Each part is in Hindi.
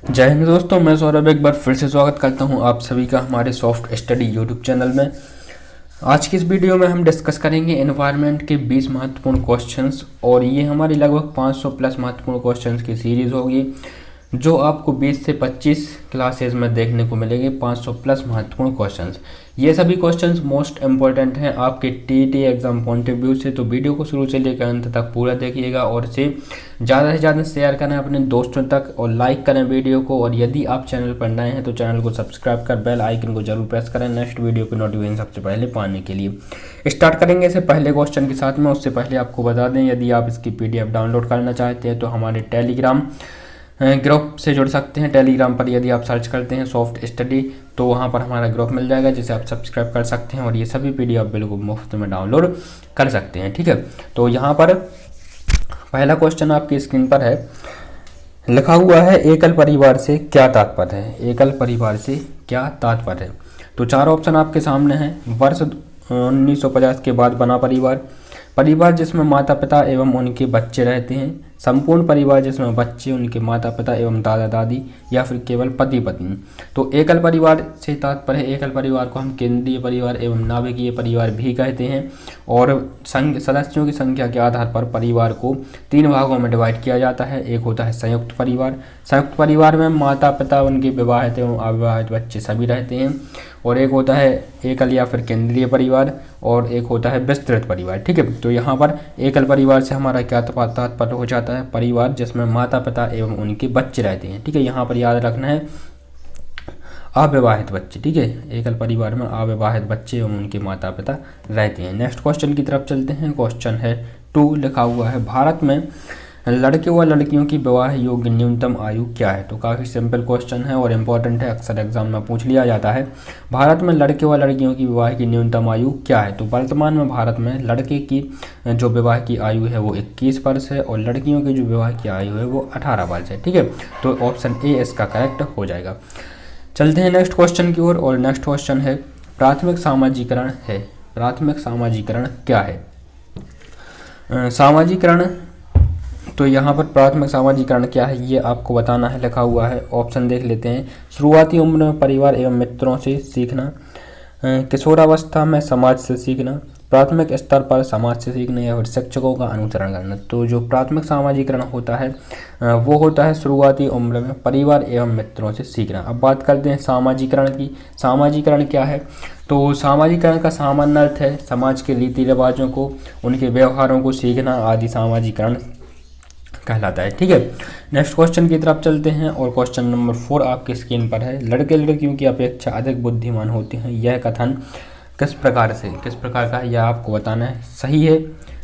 जय हिंद दोस्तों, मैं सौरभ एक बार फिर से स्वागत करता हूं आप सभी का हमारे सॉफ्ट स्टडी यूट्यूब चैनल में। आज की इस वीडियो में हम डिस्कस करेंगे एनवायरनमेंट के 20 महत्वपूर्ण क्वेश्चंस और ये हमारी लगभग 500 प्लस महत्वपूर्ण क्वेश्चंस की सीरीज़ होगी जो आपको 20 से 25 क्लासेज में देखने को मिलेंगे। 500 प्लस महत्वपूर्ण क्वेश्चंस, ये सभी क्वेश्चंस मोस्ट इंपॉर्टेंट हैं आपके TET exam point of view से। तो वीडियो को शुरू से लेकर अंत तक पूरा देखिएगा और इसे ज़्यादा से ज़्यादा शेयर करें अपने दोस्तों तक और लाइक करें वीडियो को। और यदि आप चैनल पर नए हैं तो चैनल को सब्सक्राइब कर बेल आइकन को जरूर प्रेस करें नेक्स्ट वीडियो की नोटिफिकेशन सबसे पहले पाने के लिए। स्टार्ट करेंगे इसे पहले क्वेश्चन के साथ में। उससे पहले आपको बता दें, यदि आप इसकी PDF डाउनलोड करना चाहते हैं तो हमारे टेलीग्राम ग्रुप से जुड़ सकते हैं। टेलीग्राम पर यदि आप सर्च करते हैं सॉफ्ट स्टडी तो वहां पर हमारा ग्रुप मिल जाएगा जिसे आप सब्सक्राइब कर सकते हैं और ये सभी PDF बिल्कुल मुफ्त में डाउनलोड कर सकते हैं। ठीक है, तो यहाँ पर पहला क्वेश्चन आपकी स्क्रीन पर है, लिखा हुआ है एकल परिवार से क्या तात्पर्य है। एकल परिवार से क्या तात्पर्य है? तो चार ऑप्शन आपके सामने हैं। वर्ष 1950 के बाद बना परिवार, परिवार जिसमें माता पिता एवं उनके बच्चे रहते हैं, संपूर्ण परिवार जिसमें बच्चे, उनके माता पिता एवं दादा दादी, या फिर केवल पति पत्नी। तो एकल परिवार से तात्पर्य है, एकल परिवार को हम केंद्रीय परिवार एवं नाभिकीय परिवार भी कहते हैं और सदस्यों की संख्या के आधार पर परिवार को 3 भागों में डिवाइड किया जाता है। एक होता है संयुक्त परिवार, संयुक्त परिवार में माता पिता, उनके विवाहित एवं अविवाहित बच्चे सभी रहते हैं। और एक होता है एकल या फिर केंद्रीय परिवार और एक होता है विस्तृत परिवार। ठीक है, तो यहाँ पर एकल परिवार से हमारा क्या तात्पर्य हो जाता है, परिवार जिसमें माता पिता एवं उनके बच्चे रहते हैं। ठीक है, यहाँ पर याद रखना है अविवाहित बच्चे। ठीक है, एकल परिवार में अविवाहित बच्चे एवं उनके माता पिता रहते हैं। नेक्स्ट क्वेश्चन की तरफ चलते हैं। क्वेश्चन है 2, लिखा हुआ है भारत में लड़के व लड़कियों की विवाह योग्य न्यूनतम आयु क्या है। तो काफ़ी सिंपल क्वेश्चन है और इम्पोर्टेंट है, अक्सर एग्जाम में पूछ लिया जाता है। भारत में लड़के व लड़कियों की विवाह की न्यूनतम आयु क्या है? तो वर्तमान में भारत में लड़के की जो विवाह की आयु है वो 21 वर्ष है और लड़कियों की जो विवाह की आयु है वो 18 वर्ष है। ठीक है, तो ऑप्शन ए इसका करेक्ट हो जाएगा। चलते हैं नेक्स्ट क्वेश्चन की ओर और नेक्स्ट क्वेश्चन है प्राथमिक सामाजिकरण है। प्राथमिक सामाजिकरण क्या है? सामाजिकरण, तो यहाँ पर प्राथमिक सामाजिकरण क्या है ये आपको बताना है। लिखा हुआ है, ऑप्शन देख लेते हैं। शुरुआती उम्र में परिवार एवं मित्रों से सीखना, किशोरावस्था में समाज से सीखना, प्राथमिक स्तर पर समाज से सीखना या फिर शिक्षकों का अनुसरण करना। तो जो प्राथमिक सामाजिकरण होता है वो होता है शुरुआती उम्र में परिवार एवं मित्रों से सीखना। अब बात करते हैं सामाजिकरण की। सामाजिकरण क्या है? तो सामाजिकरण का सामान्य अर्थ है समाज के रीति रिवाजों को, उनके व्यवहारों को सीखना आदि सामाजिकरण कहलाता है। ठीक है, नेक्स्ट क्वेश्चन की तरफ चलते हैं और क्वेश्चन नंबर 4 आपकी स्क्रीन पर है। लड़के लड़कियों की अपेक्षा अधिक बुद्धिमान होते हैं, यह कथन किस प्रकार का है यह आपको बताना है। सही है,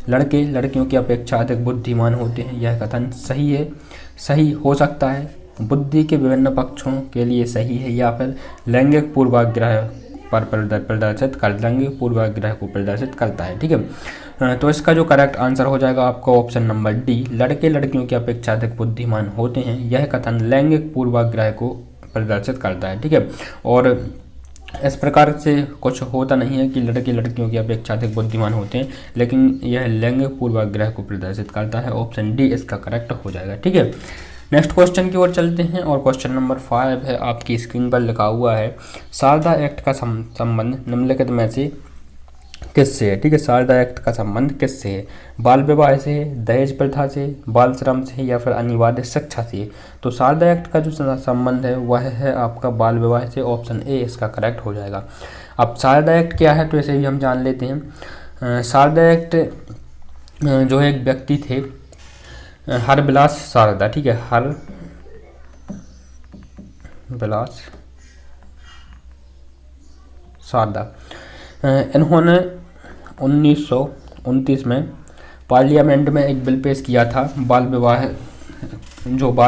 लड़के लड़कियों की अपेक्षा अधिक बुद्धिमान होते हैं, यह कथन सही है, सही हो सकता है, बुद्धि के विभिन्न पक्षों के लिए सही है, या फिर लैंगिक पूर्वाग्रह पर प्रदर्शित कर लैंगिक पूर्वाग्रह को प्रदर्शित करता है। ठीक है, तो इसका जो करेक्ट आंसर हो जाएगा आपका ऑप्शन नंबर डी, लड़के लड़कियों की अपेक्षा अधिक बुद्धिमान होते हैं, यह कथन लैंगिक पूर्वाग्रह को प्रदर्शित करता है। ठीक है, और इस प्रकार से कुछ होता नहीं है कि लड़के लड़कियों की अपेक्षा अधिक बुद्धिमान होते हैं, लेकिन यह लैंगिक पूर्वाग्रह को प्रदर्शित करता है। ऑप्शन डी इसका करेक्ट हो जाएगा। ठीक है, नेक्स्ट क्वेश्चन की ओर चलते हैं और क्वेश्चन नंबर 5 है, आपकी स्क्रीन पर लिखा हुआ है शारदा एक्ट का संबंध निम्नलिखित में से किससे है। ठीक है, शारदा एक्ट का संबंध किससे है? बाल विवाह से है, दहेज प्रथा से, बाल श्रम से, या फिर अनिवार्य शिक्षा से। तो शारदा एक्ट का जो संबंध है वह है आपका बाल विवाह से। ऑप्शन ए इसका करेक्ट हो जाएगा। अब शारदा एक्ट क्या है तो इसे भी हम जान लेते हैं। शारदा एक्ट जो है एक व्यक्ति थे हरबिलास शारदा। ठीक है, हरबिलास शारदा, इन्होंने 1929 में पार्लियामेंट में एक बिल पेश किया था बाल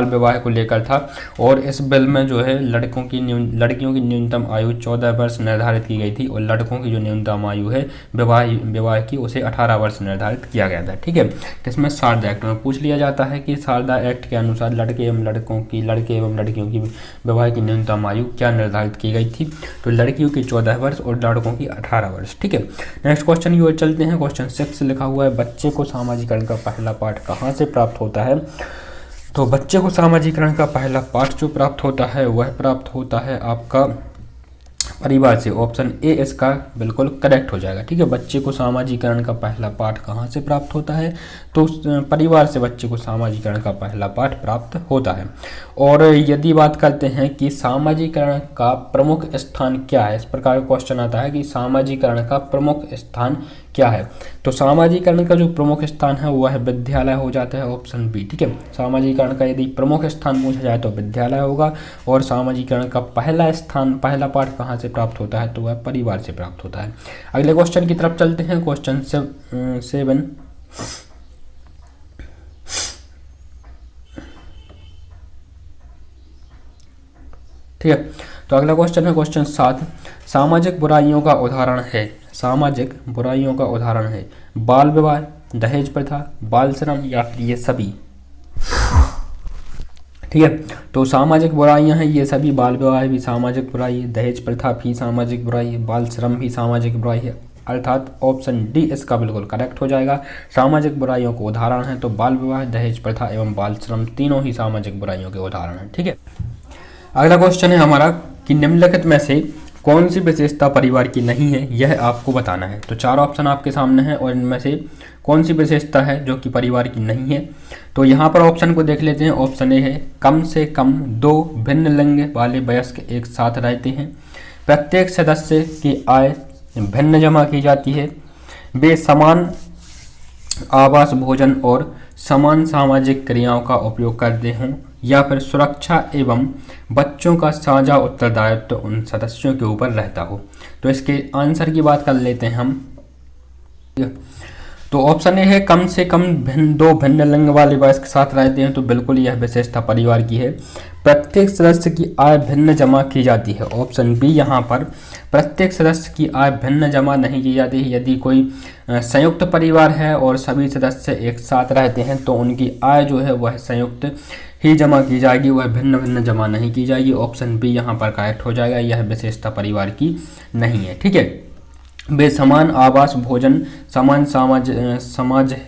विवाह को लेकर था और इस बिल में जो है लड़कियों की न्यूनतम आयु 14 वर्ष निर्धारित की गई थी और लड़कों की जो न्यूनतम आयु है विवाह की उसे 18 वर्ष निर्धारित किया गया था। ठीक है, किसमें? शारदा एक्ट में पूछ लिया जाता है कि शारदा एक्ट के अनुसार लड़के एवं लड़कियों की विवाह की न्यूनतम आयु क्या निर्धारित की गई थी। तो लड़कियों की 14 वर्ष और लड़कों की 18 वर्ष। ठीक है, नेक्स्ट क्वेश्चन की ओर चलते हैं। क्वेश्चन 6 लिखा हुआ है बच्चे को सामाजिकरण का पहला पाठ कहाँ से प्राप्त होता है। तो बच्चे को सामाजिकरण का पहला पाठ जो प्राप्त होता है वह प्राप्त होता है आपका परिवार से। ऑप्शन ए इसका बिल्कुल करेक्ट हो जाएगा। ठीक है, बच्चे को सामाजिकरण का पहला पाठ कहाँ से प्राप्त होता है? तो परिवार से बच्चे को सामाजिकरण का पहला पाठ प्राप्त होता है। और यदि बात करते हैं कि सामाजिकरण का प्रमुख स्थान क्या है, इस प्रकार का क्वेश्चन आता है कि सामाजिकरण का प्रमुख स्थान क्या है, तो सामाजिकरण का जो प्रमुख स्थान है वह विद्यालय हो जाता है। Option B. ठीक है, सामाजिकरण का यदि प्रमुख स्थान पूछा जाए तो विद्यालय होगा। और सामाजिकरण का पहला स्थान, पहला पाठ कहाँ से प्राप्त होता है? तो वह परिवार से प्राप्त होता है। अगले क्वेश्चन की तरफ चलते हैं। क्वेश्चन 7। ठीक है, तो अगला क्वेश्चन है क्वेश्चन 7। सामाजिक बुराइयों का उदाहरण है, सामाजिक बुराइयों का उदाहरण है बाल विवाह, दहेज प्रथा, बाल श्रम या फिर ये सभी। ठीक है, तो सामाजिक बुराइयां हैं ये सभी। बाल विवाह भी सामाजिक बुराई है, दहेज प्रथा भी सामाजिक बुराई है, बाल श्रम भी सामाजिक बुराई है। अर्थात ऑप्शन डी इसका बिल्कुल करेक्ट हो जाएगा। सामाजिक बुराइयों के उदाहरण हैं तो बाल विवाह, दहेज प्रथा एवं बाल श्रम तीनों ही सामाजिक बुराइयों के उदाहरण हैं। ठीक है, अगला क्वेश्चन है हमारा कि निम्नलिखित में से कौन सी विशेषता परिवार की नहीं है, यह आपको बताना है। तो 4 ऑप्शन आपके सामने हैं और इनमें से कौन सी विशेषता है जो कि परिवार की नहीं है। तो यहाँ पर ऑप्शन को देख लेते हैं। ऑप्शन ए है कम से कम 2 भिन्न लिंग वाले वयस्क एक साथ रहते हैं, प्रत्येक सदस्य की आय भिन्न जमा की जाती है, वे समान आवास, भोजन और समान सामाजिक क्रियाओं का उपयोग करते हों, या फिर सुरक्षा एवं बच्चों का साझा उत्तरदायित्व उन सदस्यों के ऊपर रहता हो। तो इसके आंसर की बात कर लेते हैं हम। तो ऑप्शन ए है कम से कम 2 भिन्न लिंग वाले वयस्क साथ रहते हैं, तो बिल्कुल यह विशेषता परिवार की है। प्रत्येक सदस्य की आय भिन्न जमा की जाती है। ऑप्शन बी, यहाँ पर प्रत्येक सदस्य की आय भिन्न जमा नहीं की जाती है। यदि कोई संयुक्त परिवार है और सभी सदस्य एक साथ रहते हैं तो उनकी आय जो है वह संयुक्त ही जमा की जाएगी, वह भिन्न भिन्न जमा नहीं की जाएगी। ऑप्शन बी यहाँ पर करेक्ट हो जाएगा, यह विशेषता परिवार की नहीं है। ठीक है, वे समान आवास, भोजन, समान सामाजिक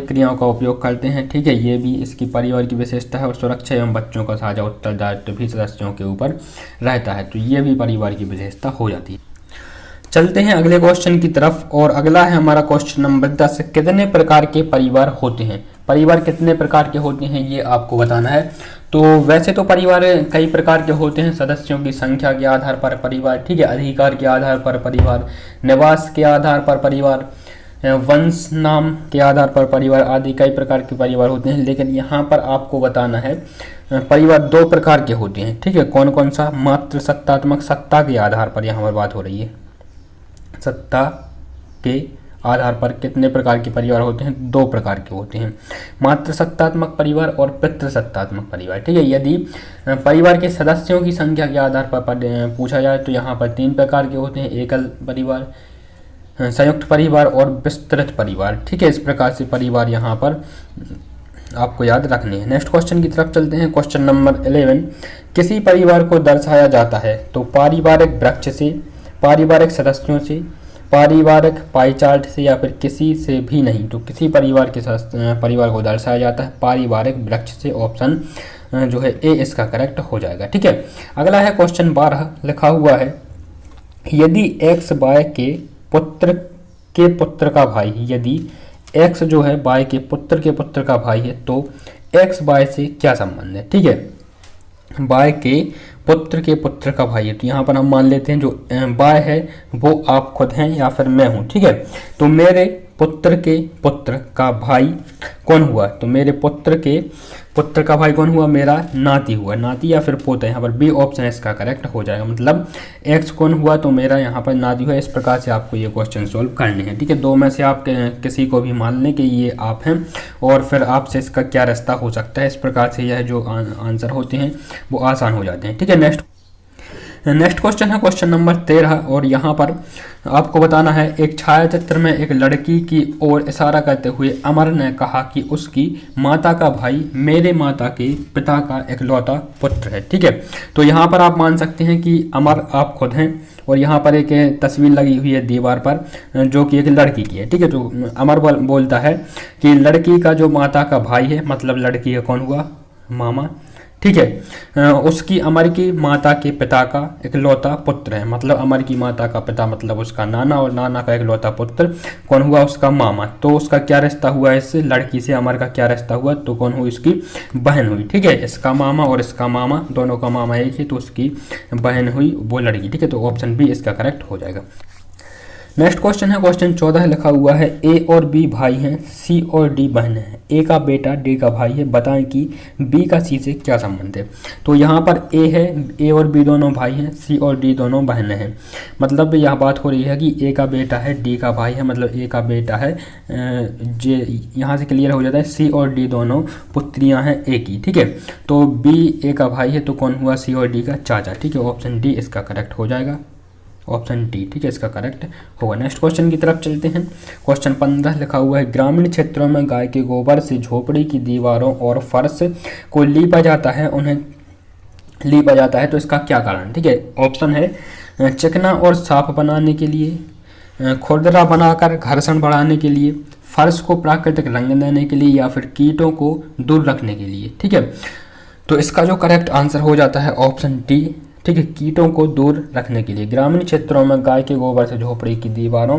क्रियाओं का उपयोग करते हैं। ठीक है, ये भी इसकी परिवार की विशेषता है। और सुरक्षा एवं बच्चों का साझा उत्तरदायित्व भी सदस्यों के ऊपर रहता है, तो ये भी परिवार की विशेषता हो जाती है। चलते हैं अगले क्वेश्चन की तरफ और अगला है हमारा क्वेश्चन नंबर 10। कितने प्रकार के परिवार होते हैं? परिवार कितने प्रकार के होते हैं ये आपको बताना है। तो वैसे तो परिवार कई प्रकार के होते हैं, सदस्यों की संख्या के आधार पर परिवार, ठीक है, अधिकार के आधार पर परिवार, निवास के आधार पर परिवार, वंश नाम के आधार पर परिवार आदि कई प्रकार के परिवार होते हैं। लेकिन यहाँ पर आपको बताना है परिवार 2 प्रकार के होते हैं। ठीक है, कौन कौन सा? मात्र सत्तात्मक, सत्ता के आधार पर यहाँ पर बात हो रही है। सत्ता के आधार पर कितने प्रकार के परिवार होते हैं? 2 प्रकार के होते हैं, मात्र सत्तात्मक परिवार और पितृसत्तात्मक परिवार। ठीक है, यदि परिवार के सदस्यों की संख्या के आधार पर पूछा जाए तो यहाँ पर 3 प्रकार के होते हैं, एकल परिवार, संयुक्त परिवार और विस्तृत परिवार। ठीक है, इस प्रकार से परिवार यहाँ पर आपको याद रखने हैं। नेक्स्ट क्वेश्चन की तरफ चलते हैं। Question number 11। किसी परिवार को दर्शाया जाता है तो पारिवारिक वृक्ष से, पारिवारिक सदस्यों से, पारिवारिक पाई चार्ट से या फिर किसी से भी नहीं। तो किसी परिवार को दर्शाया जाता है पारिवारिक वृक्ष से। ऑप्शन जो है ए इसका करेक्ट हो जाएगा। ठीक है, अगला है क्वेश्चन 12। लिखा हुआ है यदि एक्स बाय के पुत्र का भाई, यदि एक्स जो है बाय के पुत्र का भाई है तो एक्स बाय से क्या संबंध है? ठीक है, बाय के पुत्र का भाई है, तो यहाँ पर हम मान लेते हैं जो बाय है वो आप खुद हैं या फिर मैं हूँ। ठीक है, तो मेरे पुत्र के पुत्र का भाई कौन हुआ? तो मेरे पुत्र के पुत्र का भाई कौन हुआ? मेरा नाती हुआ, नाती या फिर पोता। यहाँ पर बी ऑप्शन इसका करेक्ट हो जाएगा, मतलब एक्स कौन हुआ? तो मेरा यहाँ पर नाती हुआ। इस प्रकार से आपको ये क्वेश्चन सॉल्व करने हैं। ठीक है, 2 में से आप किसी को भी मान लें कि ये आप हैं और फिर आपसे इसका क्या रास्ता हो सकता है। इस प्रकार से यह जो आंसर होते हैं वो आसान हो जाते हैं। ठीक है, नेक्स्ट क्वेश्चन है क्वेश्चन नंबर 13 और यहाँ पर आपको बताना है, एक छायाचित्र में एक लड़की की ओर इशारा करते हुए अमर ने कहा कि उसकी माता का भाई मेरे माता के पिता का इकलौता पुत्र है। ठीक है, तो यहाँ पर आप मान सकते हैं कि अमर आप खुद हैं और यहाँ पर एक तस्वीर लगी हुई है दीवार पर जो कि एक लड़की की है। ठीक है, तो अमर बोलता है कि लड़की का जो माता का भाई है, मतलब लड़की का कौन हुआ, मामा। ठीक है, उसकी अमर की माता के पिता का इकलौता पुत्र है, मतलब अमर की माता का पिता मतलब उसका नाना, और नाना का इकलौता पुत्र कौन हुआ, उसका मामा। तो उसका क्या रिश्ता हुआ इस लड़की से, अमर का क्या रिश्ता हुआ, तो कौन हुई, इसकी बहन हुई। ठीक है, इसका मामा और इसका मामा, दोनों का मामा एक ही, तो उसकी बहन हुई वो लड़की। ठीक है, तो ऑप्शन बी इसका करेक्ट हो जाएगा। नेक्स्ट क्वेश्चन है क्वेश्चन 14 लिखा हुआ है, ए और बी भाई हैं, सी और डी बहन है, ए का बेटा डी का भाई है, बताएं कि बी का सी से क्या संबंध है। तो यहाँ पर ए है, ए और बी दोनों भाई हैं, सी और डी दोनों बहन हैं, मतलब यह बात हो रही है कि ए का बेटा है डी का भाई है, मतलब ए का बेटा है जे, यहाँ से क्लियर हो जाता है सी और डी दोनों पुत्रियाँ हैं ए की। ठीक है, तो बी ए का भाई है, तो कौन हुआ, सी और डी का चाचा। ठीक है, ऑप्शन डी इसका करेक्ट हो जाएगा, ऑप्शन डी। ठीक है, इसका करेक्ट होगा। नेक्स्ट क्वेश्चन की तरफ चलते हैं। क्वेश्चन 15 लिखा हुआ है, ग्रामीण क्षेत्रों में गाय के गोबर से झोपड़ी की दीवारों और फर्श को लीपा जाता है, उन्हें लीपा जाता है, तो इसका क्या कारण। ठीक है, ऑप्शन है चिकना और साफ बनाने के लिए, खुरदरा बनाकर घर्षण बढ़ाने के लिए, फर्श को प्राकृतिक रंग देने के लिए, या फिर कीटों को दूर रखने के लिए। ठीक है, तो इसका जो करेक्ट आंसर हो जाता है ऑप्शन डी। ठीक है, कीटों को दूर रखने के लिए ग्रामीण क्षेत्रों में गाय के गोबर से झोपड़ी की दीवारों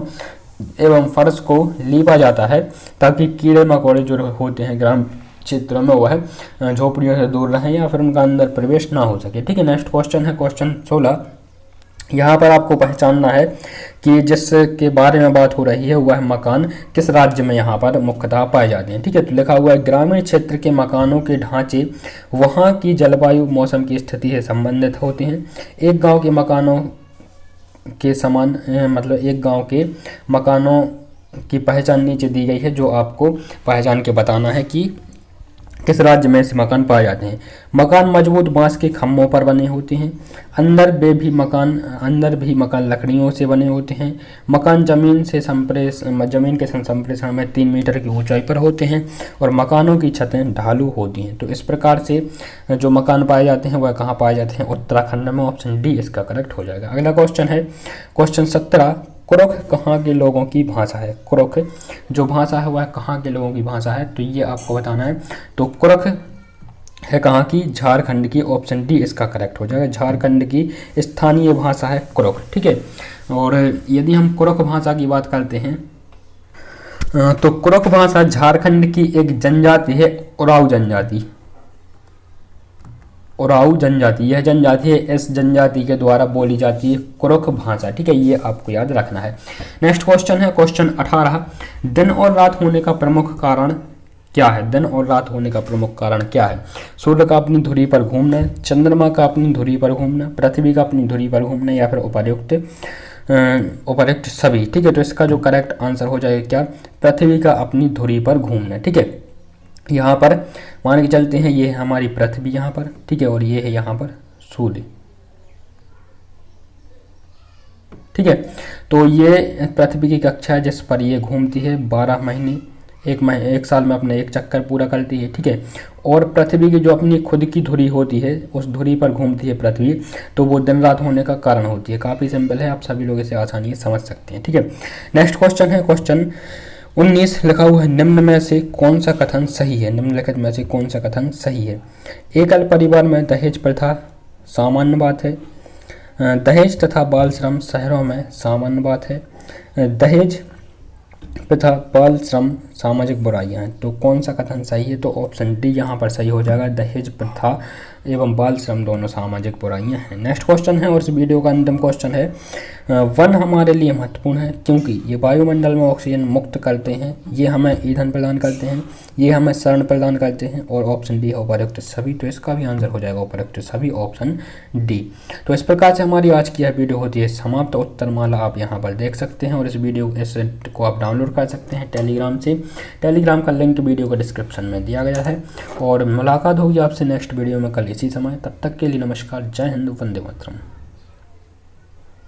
एवं फर्श को लीपा जाता है ताकि कीड़े मकोड़े जो होते हैं ग्रामीण क्षेत्रों में वह झोपड़ियों से दूर रहें या फिर उनका अंदर प्रवेश ना हो सके। ठीक है, नेक्स्ट क्वेश्चन है क्वेश्चन 16। यहाँ पर आपको पहचानना है कि जिसके बारे में बात हो रही है वह मकान किस राज्य में यहाँ पर मुख्यतः पाए जाते हैं। ठीक है, तो लिखा हुआ है, ग्रामीण क्षेत्र के मकानों के ढांचे वहाँ की जलवायु मौसम की स्थिति से संबंधित होते हैं। एक गांव के मकानों के समान मतलब एक गांव के मकानों की पहचान नीचे दी गई है, जो आपको पहचान के बताना है कि किस राज्य में ऐसे मकान पाए जाते हैं। मकान मजबूत बांस के खम्भों पर बने होते हैं, अंदर भी मकान लकड़ियों से बने होते हैं, मकान जमीन के संप्रेषण में 3 मीटर की ऊंचाई पर होते हैं और मकानों की छतें ढालू होती हैं। तो इस प्रकार से जो मकान पाए जाते हैं वह कहाँ पाए जाते हैं, उत्तराखंड में, ऑप्शन डी इसका करेक्ट हो जाएगा। अगला क्वेश्चन है क्वेश्चन 17, कुरुख कहाँ के लोगों की भाषा है। कुरुख जो भाषा है वह कहाँ के लोगों की भाषा है, तो ये आपको बताना है। तो कुरुख है कहाँ की, झारखंड की, ऑप्शन डी इसका करेक्ट हो जाएगा। झारखंड की स्थानीय भाषा है कुरुख। ठीक है, और यदि हम कुरुख भाषा की बात करते हैं तो कुरुख भाषा झारखंड की एक जनजाति है, उराव जनजाति। उराव जनजाति, यह जनजाति है, इस जनजाति के द्वारा बोली जाती है कुरुख भाषा। ठीक है, ये आपको याद रखना है। नेक्स्ट क्वेश्चन है क्वेश्चन 18, दिन और रात होने का प्रमुख कारण क्या है। दिन और रात होने का प्रमुख कारण क्या है। सूर्य का अपनी धुरी पर घूमना, चंद्रमा का अपनी धुरी पर घूमना, पृथ्वी का अपनी धुरी पर घूमना, या फिर उपर्युक्त सभी। ठीक है, तो इसका जो करेक्ट आंसर हो जाएगा क्या, पृथ्वी का अपनी धुरी पर घूमना। ठीक है, यहाँ पर मान के चलते हैं ये है हमारी पृथ्वी यहाँ पर। ठीक है, और ये है यहाँ पर सूर्य। ठीक है, तो ये पृथ्वी की कक्षा है जिस पर ये घूमती है 12 महीने, एक साल में अपने एक चक्कर पूरा करती है। ठीक है, और पृथ्वी की जो अपनी खुद की धुरी होती है उस धुरी पर घूमती है पृथ्वी, तो वो दिन रात होने का कारण होती है। काफ़ी सिंपल है, आप सभी लोग इसे आसानी से समझ सकते हैं। ठीक है, नेक्स्ट क्वेश्चन है क्वेश्चन 19 लिखा हुआ है, निम्न में से कौन सा कथन सही है। निम्नलिखित में से कौन सा कथन सही है। एकल परिवार में दहेज प्रथा सामान्य बात है, दहेज तथा बाल श्रम शहरों में सामान्य बात है, दहेज प्रथा बाल श्रम सामाजिक बुराइयां हैं। तो कौन सा कथन सही है, तो ऑप्शन डी यहाँ पर सही हो जाएगा। दहेज प्रथा एवं बाल श्रम दोनों सामाजिक बुराइयां हैं। नेक्स्ट क्वेश्चन है और इस वीडियो का अंतिम क्वेश्चन है, वन हमारे लिए महत्वपूर्ण है क्योंकि ये वायुमंडल में ऑक्सीजन मुक्त करते हैं, ये हमें ईंधन प्रदान करते हैं, ये हमें शरण प्रदान करते हैं, और ऑप्शन डी है उपर्युक्त सभी। तो इसका भी आंसर हो जाएगा उपर्युक्त सभी, ऑप्शन डी। तो इस प्रकार से हमारी आज की यह वीडियो होती है समाप्त। उत्तरमाला आप यहाँ पर देख सकते हैं और इस को आप डाउनलोड कर सकते हैं टेलीग्राम से। टेलीग्राम का लिंक वीडियो का डिस्क्रिप्शन में दिया गया है। और मुलाकात होगी आपसे नेक्स्ट वीडियो में कल इसी समय। तब तक के लिए नमस्कार, जय हिंद, वंदे मातरम।